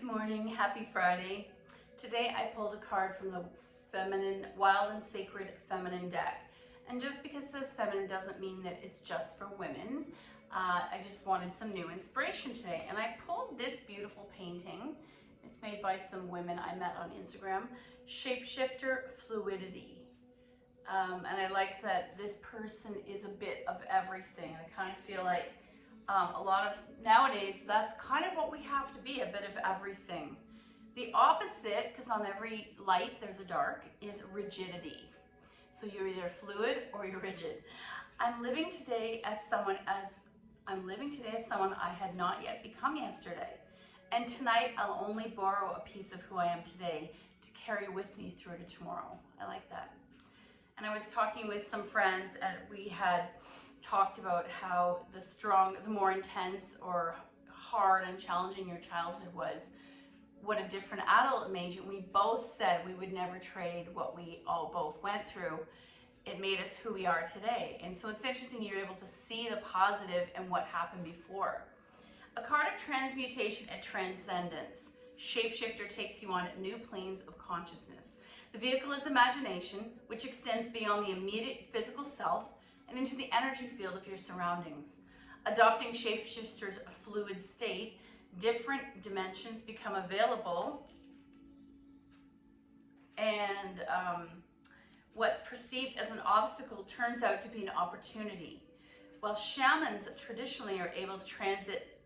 morning, happy Friday. Today I pulled a card from the feminine, wild and sacred feminine deck. And just because it says feminine doesn't mean that it's just for women. I just wanted some new inspiration today. And I pulled this beautiful painting. It's made by some women I met on Instagram. Shapeshifter Fluidity. And I like that this person is a bit of everything. I kind of feel like a lot of nowadays, that's kind of what we have to be, a bit of everything. The opposite, because on every light there's a dark, is rigidity. So you're either fluid or you're rigid. I'm living today as someone I had not yet become yesterday. And tonight I'll only borrow a piece of who I am today to carry with me through to tomorrow. I like that. And I was talking with some friends, and we had talked about how the more intense or hard and challenging your childhood was, what a different adult it made you. We both said we would never trade what we all both went through. It made us who we are today. And so it's interesting you're able to see the positive in what happened before. A card of transmutation and transcendence. Shapeshifter takes you on new planes of consciousness. The vehicle is imagination, which extends beyond the immediate physical self and into the energy field of your surroundings. Adopting Shapeshifter's fluid state, different dimensions become available, and what's perceived as an obstacle turns out to be an opportunity. While shamans traditionally are able to transit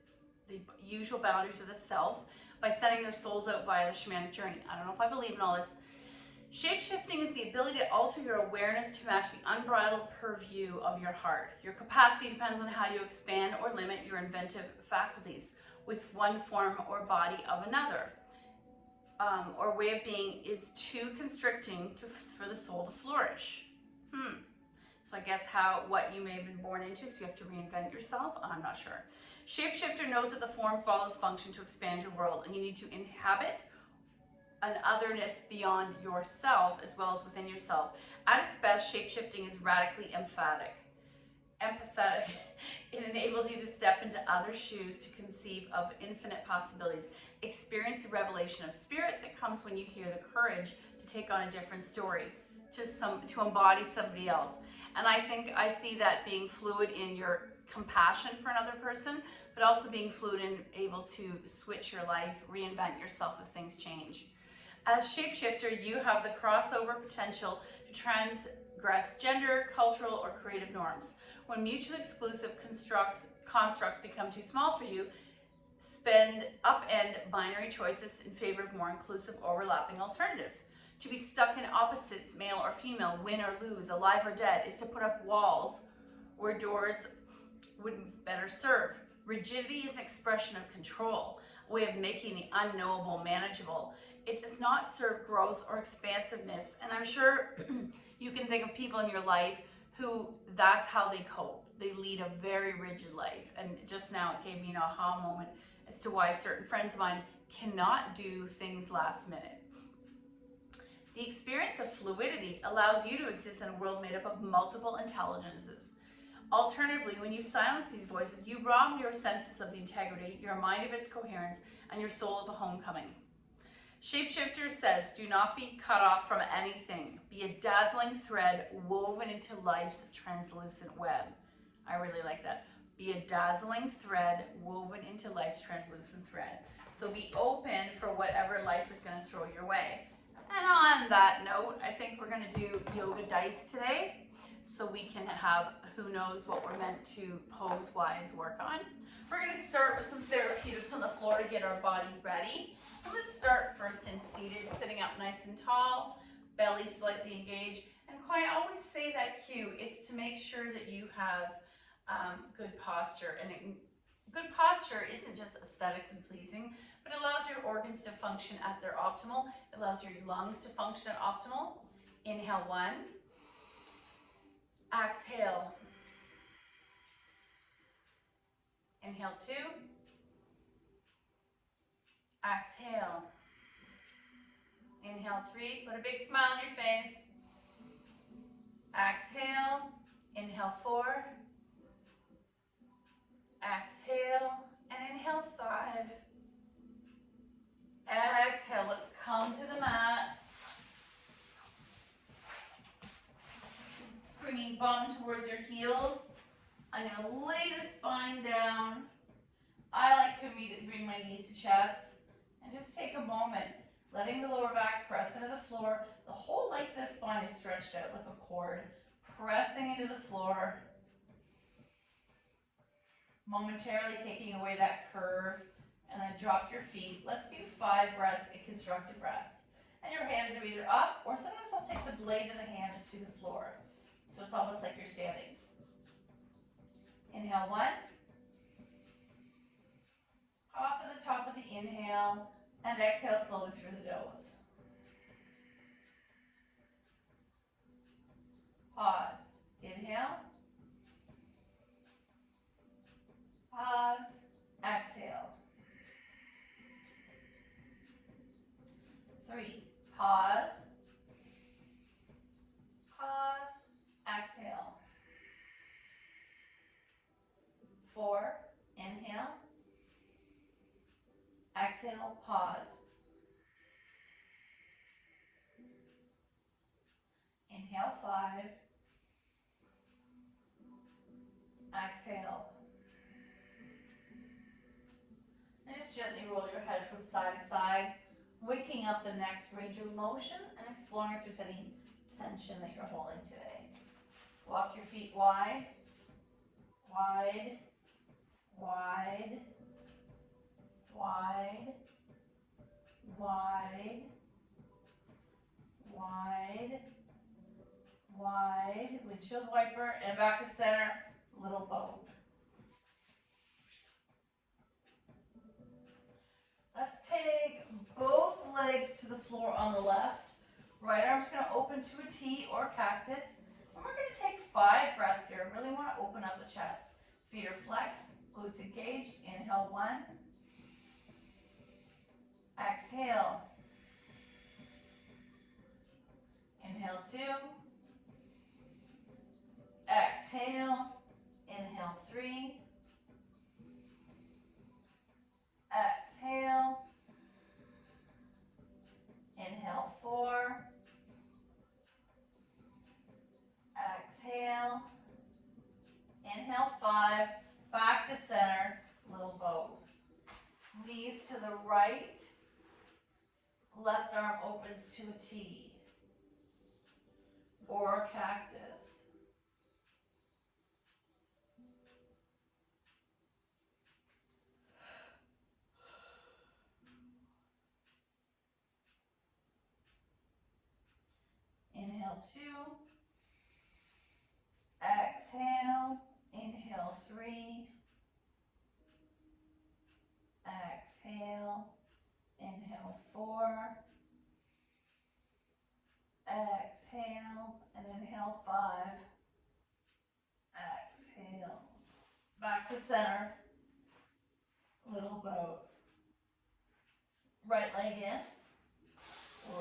the usual boundaries of the self by sending their souls out via the shamanic journey. I don't know if I believe in all this. Shape-shifting is the ability to alter your awareness to match the unbridled purview of your heart. Your capacity depends on how you expand or limit your inventive faculties with one form or body of another. Or way of being is too constricting for the soul to flourish. So I guess what you may have been born into, so you have to reinvent yourself? I'm not sure. Shapeshifter knows that the form follows function to expand your world, and you need to inhabit an otherness beyond yourself as well as within yourself. At its best, shapeshifting is radically empathetic. It enables you to step into other shoes to conceive of infinite possibilities. Experience the revelation of spirit that comes when you hear the courage to take on a different story, to embody somebody else. And I think I see that being fluid in your compassion for another person, but also being fluid and able to switch your life, reinvent yourself if things change. As shapeshifter, you have the crossover potential to transgress gender, cultural, or creative norms. When mutually exclusive constructs become too small for you, upend binary choices in favor of more inclusive, overlapping alternatives. To be stuck in opposites, male or female, win or lose, alive or dead, is to put up walls where doors would better serve. Rigidity is an expression of control, a way of making the unknowable manageable. It does not serve growth or expansiveness. And I'm sure you can think of people in your life who that's how they cope. They lead a very rigid life. And just now it gave me an aha moment as to why certain friends of mine cannot do things last minute. The experience of fluidity allows you to exist in a world made up of multiple intelligences. Alternatively, when you silence these voices, you rob your senses of the integrity, your mind of its coherence, and your soul of the homecoming. Shapeshifter says, do not be cut off from anything. Be a dazzling thread woven into life's translucent web. I really like that. Be a dazzling thread woven into life's translucent thread. So be open for whatever life is going to throw your way. And on that note, I think we're going to do yoga dice today, so we can have who knows what we're meant to pose-wise work on. We're going to start with some therapeutics on the floor to get our body ready. So let's start first in seated, sitting up nice and tall, belly slightly engaged. And I always say that cue, it's to make sure that you have good posture. And good posture isn't just aesthetically pleasing, but it allows your organs to function at their optimal. It allows your lungs to function at optimal. Inhale 1. Exhale. Inhale 2. Exhale. Inhale 3. Put a big smile on your face. Exhale. Inhale 4. Exhale. And inhale 5. exhale, let's come to the mat. Bringing bum towards your heels. I'm going to lay the spine down. I like to immediately bring my knees to chest and just take a moment, letting the lower back press into the floor. The whole length of the spine is stretched out like a cord, pressing into the floor. Momentarily taking away that curve, and then drop your feet. Let's do 5 breaths in constructive rest. And your hands are either up, or sometimes I'll take the blade of the hand to the floor. So it's almost like you're standing. Inhale 1. Pause at the top of the inhale, and exhale slowly through the nose. Pause. Inhale. Pause. Exhale. 3. Pause. Pause. Exhale. 4. Inhale. Exhale. Pause. Inhale 5. Exhale. And just gently roll your head from side to side, waking up the next range of motion and exploring if there's any tension that you're holding today. Walk your feet wide, wide, wide, wide, wide, wide, wide, windshield wiper, and back to center, little boat. Let's take both legs to the floor on the left. Right arm's going to open to a T or cactus. And we're going to take 5 breaths here. Really want to open up the chest. Feet are flexed, glutes engaged. Inhale 1. Exhale. Inhale 2. Exhale. Inhale 3. Exhale. Inhale 4. Exhale. Inhale 5. Back to center. Little boat. Knees to the right. Left arm opens to a T or a cactus. Inhale 2. Exhale. Inhale 3. Exhale. Inhale 4. Exhale. And inhale 5. Exhale. Back to center. Little boat. Right leg in.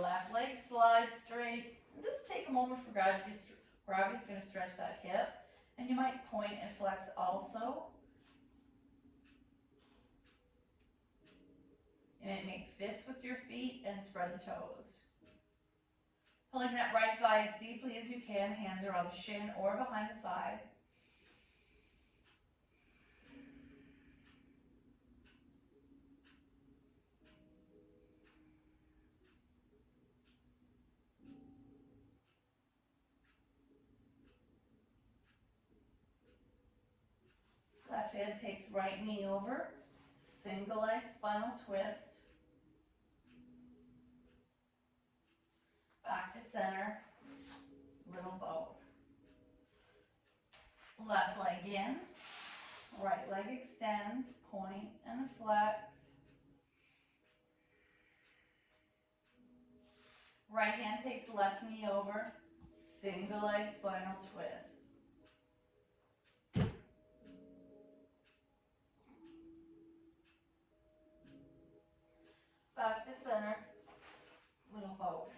Left leg slides straight. And just take a moment for gravity's going to stretch that hip. And you might point and flex also. You might make fists with your feet and spread the toes. Pulling that right thigh as deeply as you can. Hands are on the shin or behind the thigh. Left hand takes right knee over. Single leg spinal twist. Back to center. Little boat. Left leg in. Right leg extends. Point and flex. Right hand takes left knee over. Single leg spinal twist. Back to center. Little boat.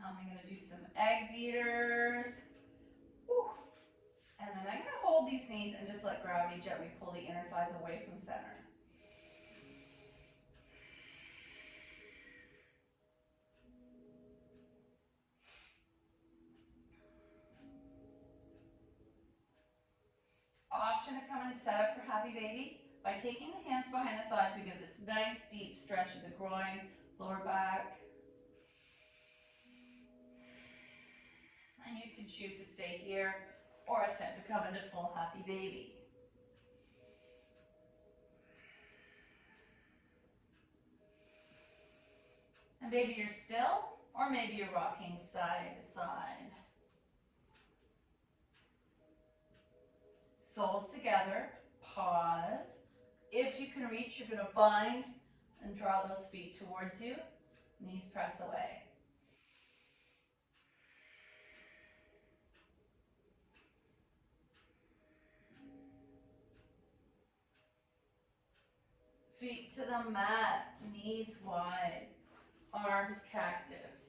I'm going to do some egg beaters. Woo. And then I'm going to hold these knees and just let gravity gently pull the inner thighs away from center. option to come into setup for happy baby. By taking the hands behind the thighs, we get this nice deep stretch of the groin, lower back. And you can choose to stay here or attempt to come into full happy baby. And maybe you're still, or maybe you're rocking side to side. Soles together, pause. If you can reach, you're going to bind and draw those feet towards you. Knees press away. Feet to the mat, knees wide, arms cactus.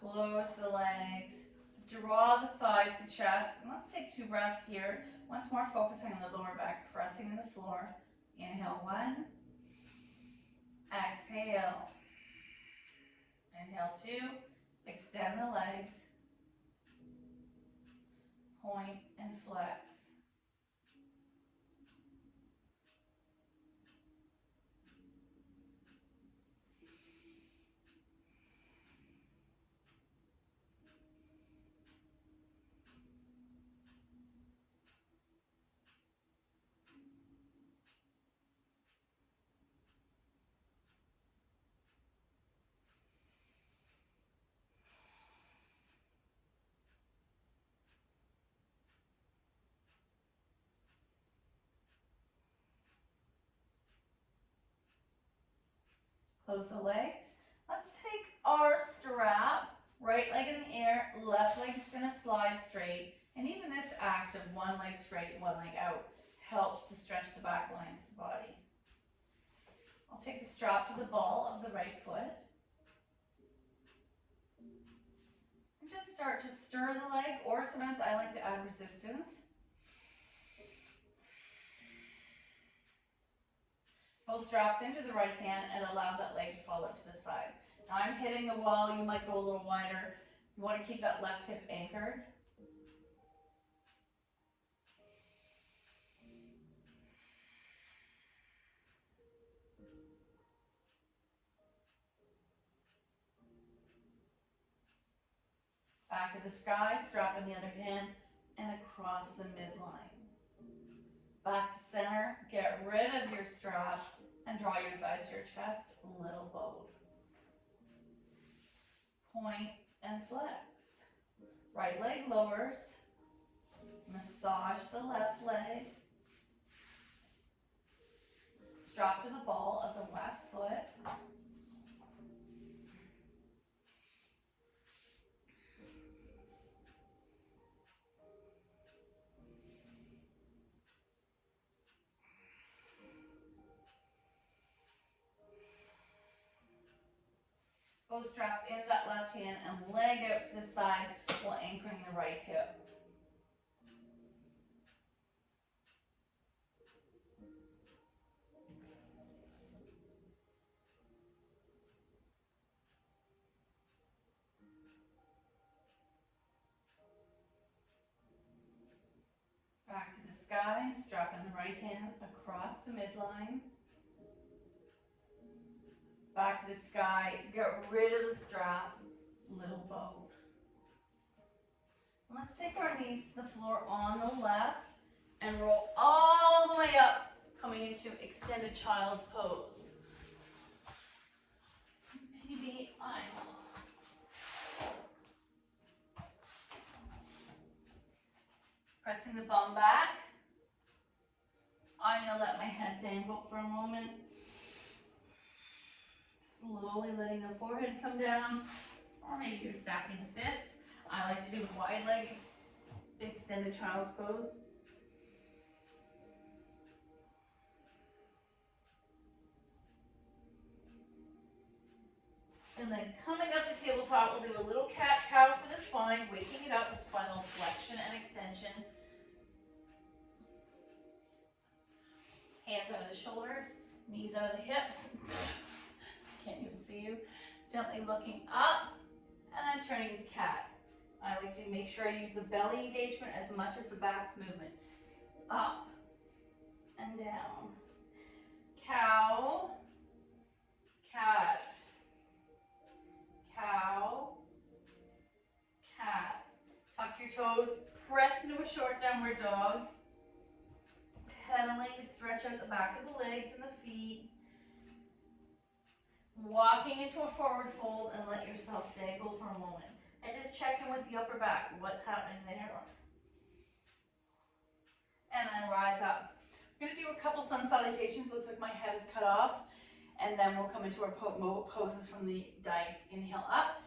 Close the legs, draw the thighs to chest, and let's take 2 breaths here. Once more, focusing on the lower back, pressing in the floor. Inhale 1, exhale. Inhale 2, extend the legs, point and flex. Close the legs. Let's take our strap, right leg in the air, left leg's gonna slide straight. And even this act of one leg straight, one leg out helps to stretch the back lines of the body. I'll take the strap to the ball of the right foot. And just start to stir the leg, or sometimes I like to add resistance. Pull straps into the right hand and allow that leg to fall out to the side. Now I'm hitting the wall, you might go a little wider. You want to keep that left hip anchored. Back to the sky, strap in the other hand, and across the midline. Back to center, get rid of your strap, and draw your thighs to your chest, little bow. Point and flex. Right leg lowers. Massage the left leg. Strap to the ball of the left foot. Both straps into that left hand and leg out to the side while anchoring the right hip. Back to the sky, strap in the right hand across the midline. Back to the sky, get rid of the strap, little bow. Let's take our knees to the floor on the left and roll all the way up, coming into extended child's pose. Maybe I will. Pressing the bum back. I'm going to let my head dangle for a moment. Slowly letting the forehead come down, or maybe you're stacking the fists. I like to do wide leg extended child's pose. And then coming up to tabletop, we'll do a little cat-cow for the spine, waking it up with spinal flexion and extension. Hands out of the shoulders, knees out of the hips. Can't even see you. Gently looking up, and then turning into cat. I like to make sure I use the belly engagement as much as the back's movement. Up and down. Cow, cat. Cow, cat. Tuck your toes, press into a short downward dog. Pedaling to stretch out the back of the legs and the feet. Walking into a forward fold and let yourself dangle for a moment. And just check in with the upper back. What's happening there? And then rise up. I'm going to do a couple sun salutations. Looks like my head is cut off. And then we'll come into our poses from the dice. Inhale up.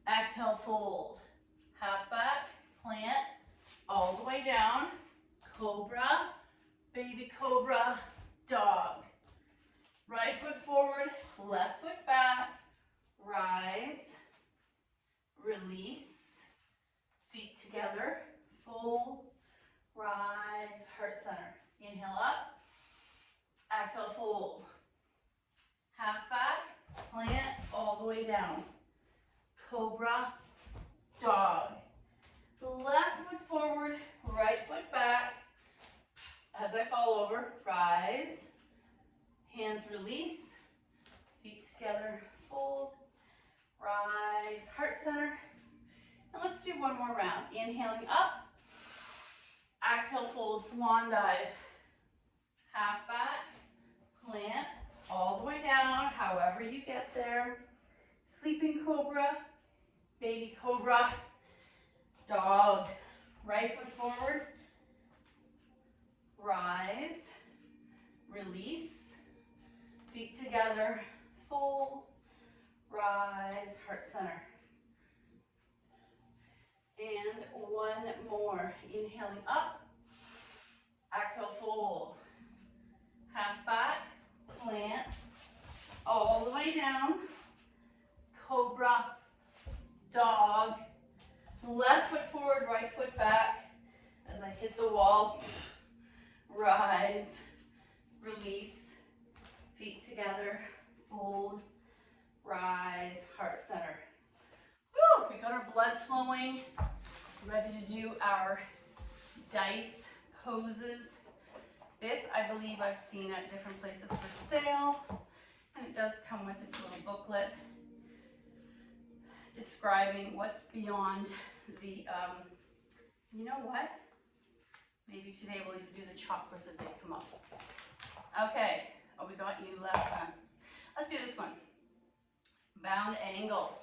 Exhale, fold. Half back, plant, all the way down. Cobra, baby cobra, dog. Right foot forward, left foot back. Rise, release, feet together, fold, rise, heart center. Inhale up, exhale, fold. Half back, plant, all the way down. Cobra, dog. Left foot forward, right foot back. As I fall over, rise. Hands release. Feet together, fold. Rise, heart center. And let's do one more round. Inhaling up. Exhale, fold, swan dive. Half back, plant, all the way down, however you get there. Sleeping cobra, baby cobra, dog. Right foot forward, rise, release, feet together, fold, rise, heart center. And one more. Inhaling up, exhale, fold. Half back, plant, all the way down. Cobra, dog. Left foot forward, right foot back. As I hit the wall, rise, release, feet together, fold, rise, heart center. Woo, we got our blood flowing, ready to do our dice poses. This, I believe I've seen at different places for sale, and it does come with this little booklet describing what's beyond the, you know what? Maybe today we'll even do the chocolates if they come up. Okay, oh, we got you last time. Let's do this one. Bound angle.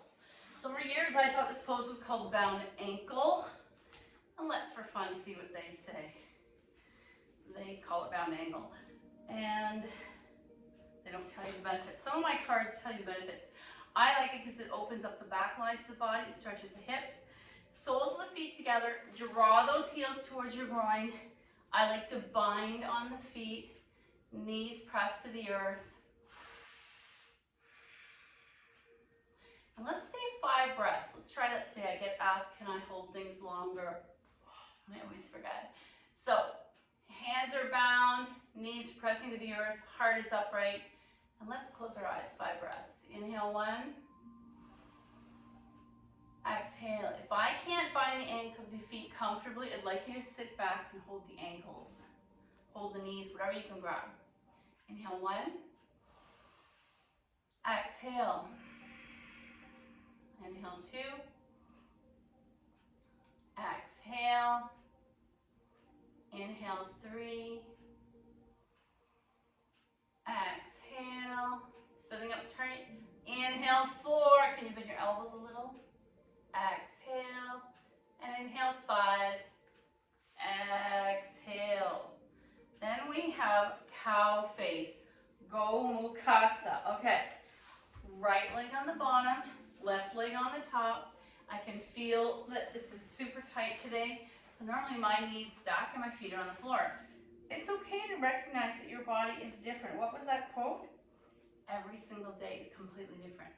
So for years I thought this pose was called bound ankle. And let's for fun see what they say. They call it bound angle. And they don't tell you the benefits. Some of my cards tell you the benefits. I like it because it opens up the back lines of the body, it stretches the hips. Soles of the feet together, draw those heels towards your groin. I like to bind on the feet, knees pressed to the earth. And let's stay 5 breaths. Let's try that today. I get asked, can I hold things longer? And I always forget. So, hands are bound, knees pressing to the earth, heart is upright. And let's close our eyes, 5 breaths. Inhale 1. Exhale. If I can't bind the feet comfortably, I'd like you to sit back and hold the ankles. Hold the knees, whatever you can grab. Inhale 1. Exhale. Inhale 2. Exhale. Inhale 3. Exhale. Sitting up straight. Inhale 4. Can you bend your elbows a little? Exhale. And inhale 5. Exhale. Then we have cow face. Gomukhasa. Okay. Right leg on the bottom, left leg on the top. I can feel that this is super tight today. So normally my knees stack and my feet are on the floor. It's okay to recognize that your body is different. What was that quote? Every single day is completely different.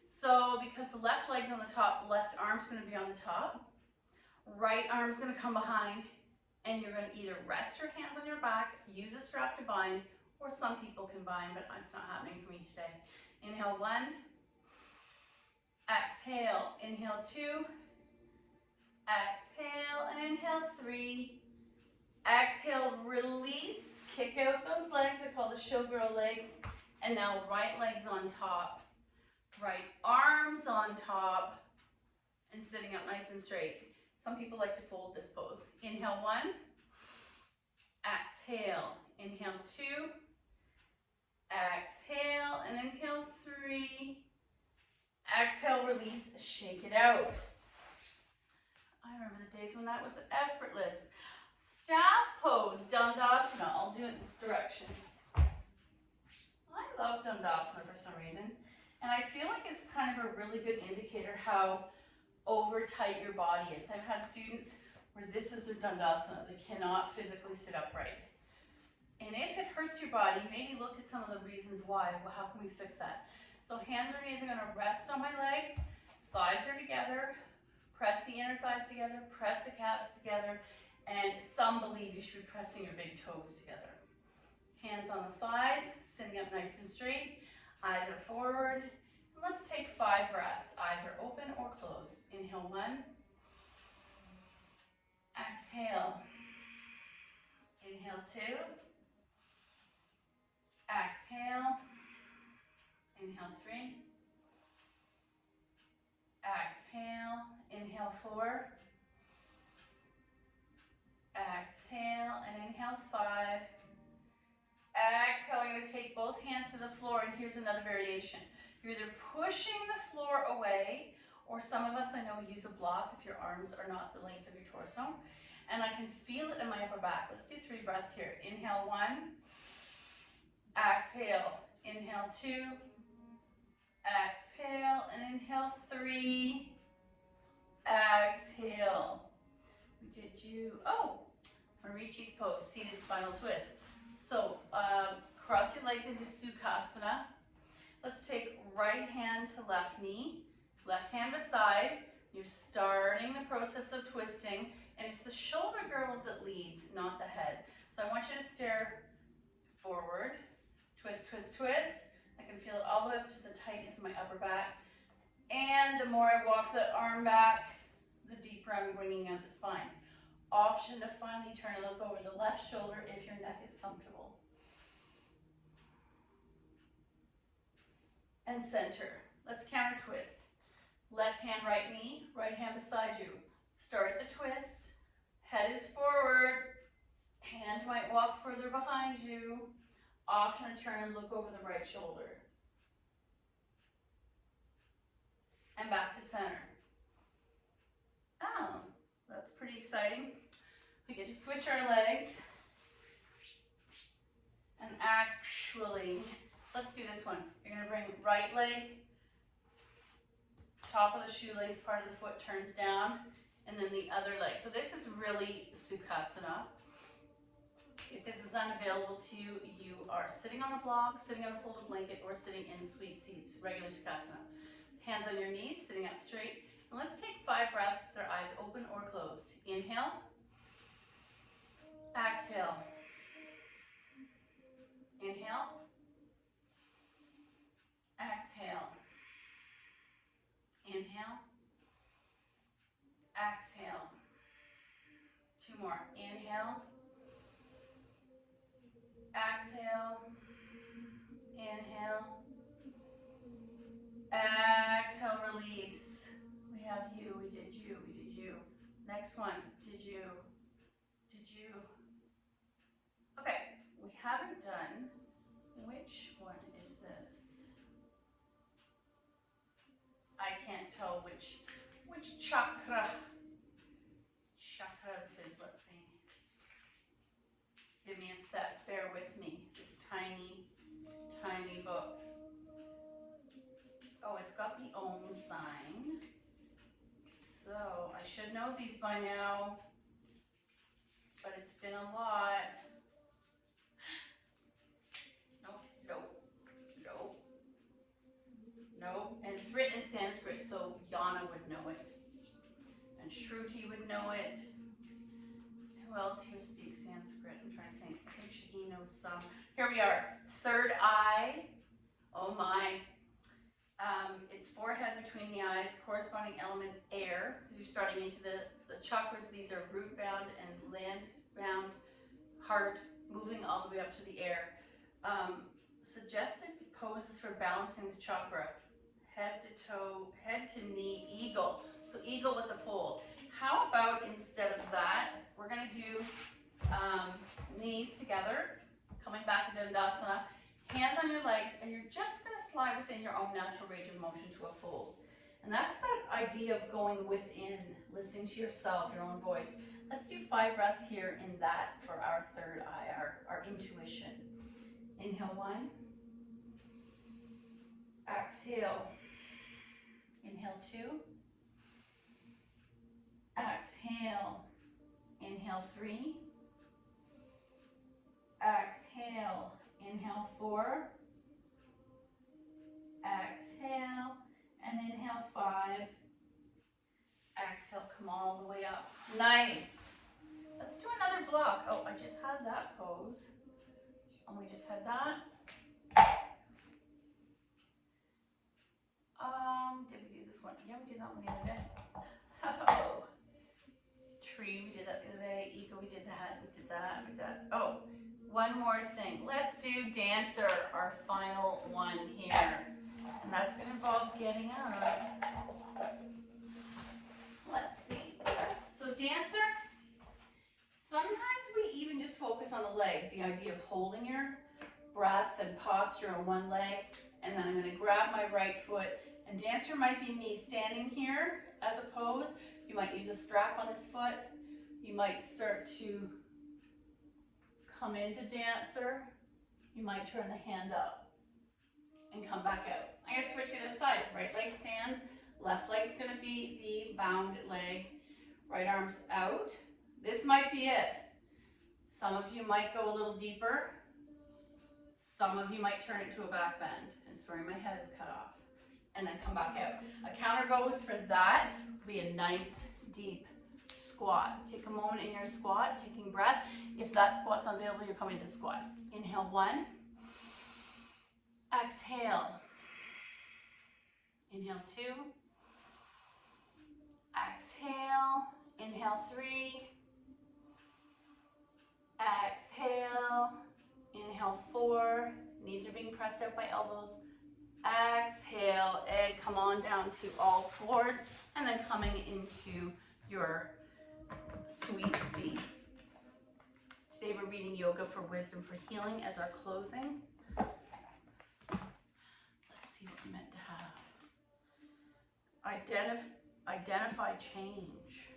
So because the left leg's on the top, left arm's going to be on the top, right arm's going to come behind, and you're going to either rest your hands on your back, use a strap to bind, or some people can bind, but it's not happening for me today. Inhale 1, exhale, inhale 2, exhale, and inhale 3, exhale, release, kick out those legs, I call the showgirl legs, and now right leg's on top, right arms on top, and sitting up nice and straight. Some people like to fold this pose. Inhale 1, exhale, inhale 2, exhale, and inhale 3, exhale, release, shake it out. I remember the days when that was effortless. Staff pose, Dandasana. I'll do it this direction. I love Dandasana for some reason, and I feel like it's kind of a really good indicator how over tight your body is. I've had students where this is their Dandasana. They cannot physically sit upright. And if it hurts your body, maybe look at some of the reasons why. Well, how can we fix that? So hands are either going to rest on my legs, thighs are together, press the inner thighs together, press the calves together, and some believe you should be pressing your big toes together. Hands on the thighs, sitting up nice and straight, eyes are forward. Let's take 5 breaths. Eyes are open or closed. Inhale 1. Exhale. Inhale 2. Exhale. Inhale 3. Exhale. Inhale 4. Exhale and inhale 5. Exhale, I'm going to take both hands to the floor, and here's another variation. You're either pushing the floor away, or some of us I know use a block if your arms are not the length of your torso. And I can feel it in my upper back. Let's do 3 breaths here. Inhale 1. Exhale. Inhale 2. Exhale and inhale 3. Exhale. We did you. Oh, Marichi's pose, seated spinal twist. So cross your legs into Sukhasana. Let's take right hand to left knee, left hand beside. You're starting the process of twisting, and it's the shoulder girdle that leads, not the head. So I want you to stare forward, twist, twist, twist. I can feel it all the way up to the tightness of my upper back. And the more I walk the arm back, the deeper I'm bringing out the spine. Option to finally turn and look over the left shoulder if your neck is comfortable. And center. Let's counter twist. Left hand, right knee, right hand beside you. Start the twist. Head is forward. Hand might walk further behind you. Option to turn and look over the right shoulder. And back to center. Oh, that's pretty exciting. We get to switch our legs. And actually, let's do this one. You're going to bring right leg, top of the shoelace, part of the foot turns down, and then the other leg. So this is really Sukhasana. If this is unavailable to you, you are sitting on a block, sitting on a folded blanket, or sitting in sweet seats, regular Sukhasana. Hands on your knees, sitting up straight. And let's take 5 breaths with our eyes open or closed. Inhale. Exhale. Inhale. Exhale. Inhale. Exhale. 2 more. Inhale. Exhale. Inhale. Exhale, release. We have you, we did you, we did you. Next one, did you, did you. Okay, we haven't done, which one is this? I can't tell which chakra this is. Let's see. Give me a sec, bear with me. This tiny, tiny book. Oh, it's got the Om sign. So I should know these by now, but it's been a lot. Nope, nope, nope, nope. And it's written in Sanskrit, so Yana would know it. And Shruti would know it. Who else here speaks Sanskrit? I'm trying to think. I think Shaheen knows some. Here we are. Third eye. Oh my. It's forehead between the eyes, corresponding element air, because you're starting into the chakras. These are root bound and land bound, heart, moving all the way up to the air. Suggested poses for balancing this chakra: head to toe, head to knee, eagle. So eagle with a fold. How about instead of that, we're going to do knees together, coming back to Dandasana, hands on your legs, and you're just going to slide within your own natural range of motion to a fold. And that's that idea of going within, listening to yourself, your own voice. Let's do 5 breaths here in that for our third eye, our intuition. Inhale 1. Exhale. Inhale 2. Exhale. Inhale 3. Exhale. Inhale 4. Exhale. And inhale 5. Exhale, come all the way up. Nice. Let's do another block. Oh, I just had that pose. And we just had that. Did we do this one? Yeah, we did that one the other day. Oh. Tree, we did that the other day. Eco, we did that. We did that. We did that. Oh, one more thing. Let's do dancer, our final one here. And that's going to involve getting out. Let's see. So dancer, sometimes we even just focus on the leg. The idea of holding your breath and posture on one leg. And then I'm going to grab my right foot. And dancer might be me standing here as a pose. You might use a strap on this foot. You might start to come into dancer. You might turn the hand up and come back out. I'm going to switch it aside. Right leg stands. Left leg's going to be the bound leg. Right arm's out. This might be it. Some of you might go a little deeper. Some of you might turn it to a back bend. And sorry, my head is cut off. And then come back out. A counter pose for that would be a nice deep squat. Take a moment in your squat, taking breath. If that squat's not available, you're coming to the squat. Inhale 1. Exhale. Inhale 2. Exhale. Inhale 3. Exhale. Inhale 4. Knees are being pressed out by elbows. Exhale and come on down to all fours, and then coming into your sweet seat. Today we're reading Yoga for Wisdom for Healing as our closing. Let's see what we meant to have. Identify change.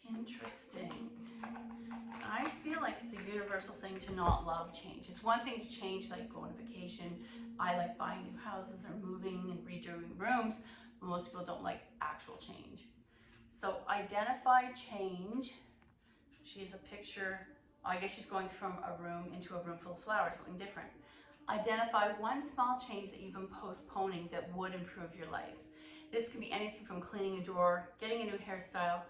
Interesting. I feel like it's a universal thing to not love change. It's one thing to change, like go on a vacation. I like buying new houses or moving and redoing rooms. Most people don't like actual change. So identify change. She's a picture. I guess she's going from a room into a room full of flowers, something different. Identify one small change that you've been postponing that would improve your life. This can be anything from cleaning a drawer, getting a new hairstyle.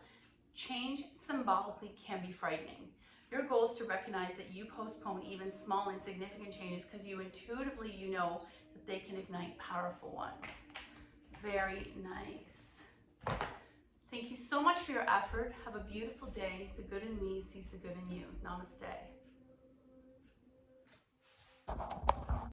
Change symbolically can be frightening. Your goal is to recognize that you postpone even small insignificant changes because you intuitively know that they can ignite powerful ones. Very nice. Thank you so much for your effort. Have a beautiful day. The good in me sees the good in you. Namaste.